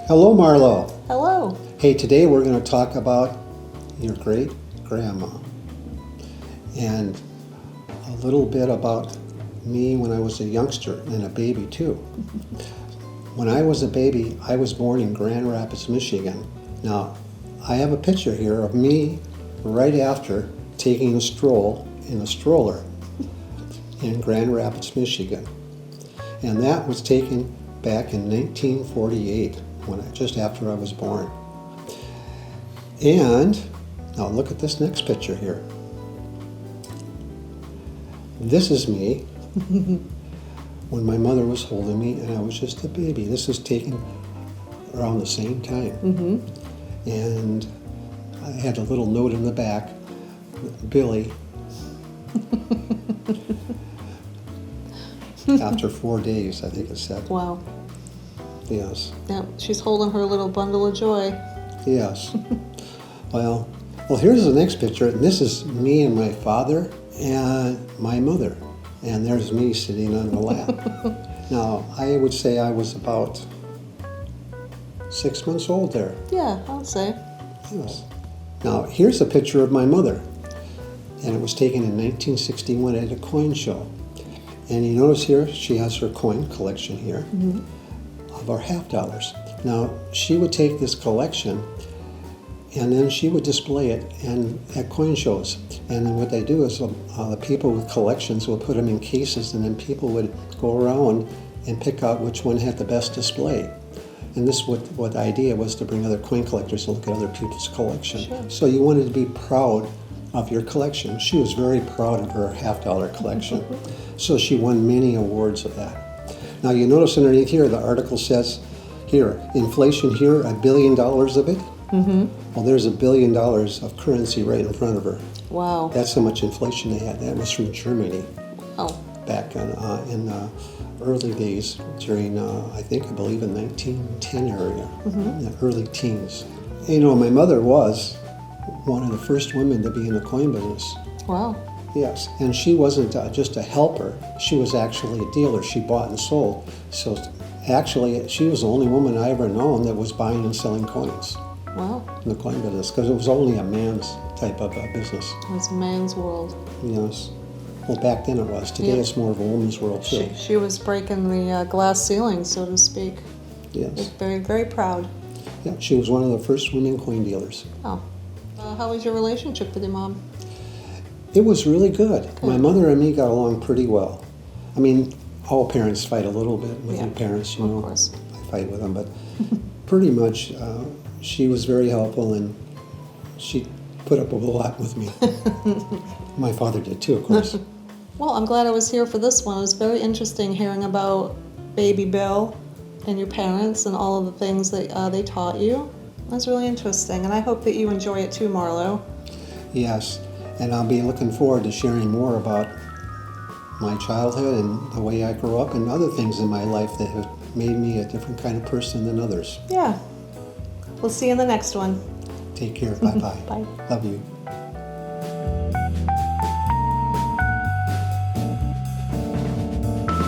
Hello, Marlo. Hello. Hey, today we're going to talk about your great-grandma and a little bit about me when I was a youngster and a baby too. When I was a baby, I was born in Grand Rapids, Michigan. Now, I have a picture here of me right after taking a stroll in a stroller in Grand Rapids, Michigan. And that was taken back in 1948, just after I was born. And now look at this next picture here. This is me when my mother was holding me and I was just a baby. This was taken around the same time. Mm-hmm. And I had a little note in the back, Billy. After 4 days, I think it said. Wow. Yes. Yeah, she's holding her little bundle of joy. Yes. Well, here's the next picture. And this is me and my father and my mother. And there's me sitting on the lap. Now, I would say I was about 6 months old there. Yeah, I would say. Yes. Now, here's a picture of my mother. And it was taken in 1961 at a coin show. And you notice here, she has her coin collection here. Mm-hmm. Of our half dollars. Now, she would take this collection and then she would display it at coin shows. And then what they do is the people with collections will put them in cases and then people would go around and pick out which one had the best display. And this what the idea was, to bring other coin collectors to look at other people's collection. Sure. So you wanted to be proud of your collection. She was very proud of her half-dollar collection. So she won many awards of that. Now you notice underneath here, the article says, here, inflation here, $1 billion of it. Mm-hmm. Well, there's $1 billion of currency right in front of her. Wow. That's how much inflation they had. That was from Germany. Oh. Back in the early days during, I believe in 1910 area, Mm-hmm. the early teens. You know, my mother was one of the first women to be in the coin business. Wow. Yes, and she wasn't just a helper. She was actually a dealer. She bought and sold. So actually, she was the only woman I ever known that was buying and selling coins Wow. in the coin business, because it was only a man's type of business. It was a man's world. Yes. Well, back then it was. Today Yeah. it's more of a woman's world too. She was breaking the glass ceiling, so to speak. Yes. Very, very proud. Yeah, she was one of the first women coin dealers. Oh. How was your relationship with your mom? It was really good. My mother and me got along pretty well. I mean, all parents fight a little bit with their parents, you know. Of course. I fight with them, but pretty much she was very helpful and she put up with a lot with me. My father did too, of course. Well, I'm glad I was here for this one. It was very interesting hearing about Baby Bill and your parents and all of the things that they taught you. That's really interesting, and I hope that you enjoy it too, Marlo. Yes, and I'll be looking forward to sharing more about my childhood and the way I grew up and other things in my life that have made me a different kind of person than others. Yeah. We'll see you in the next one. Take care. Bye-bye. Bye. Love you.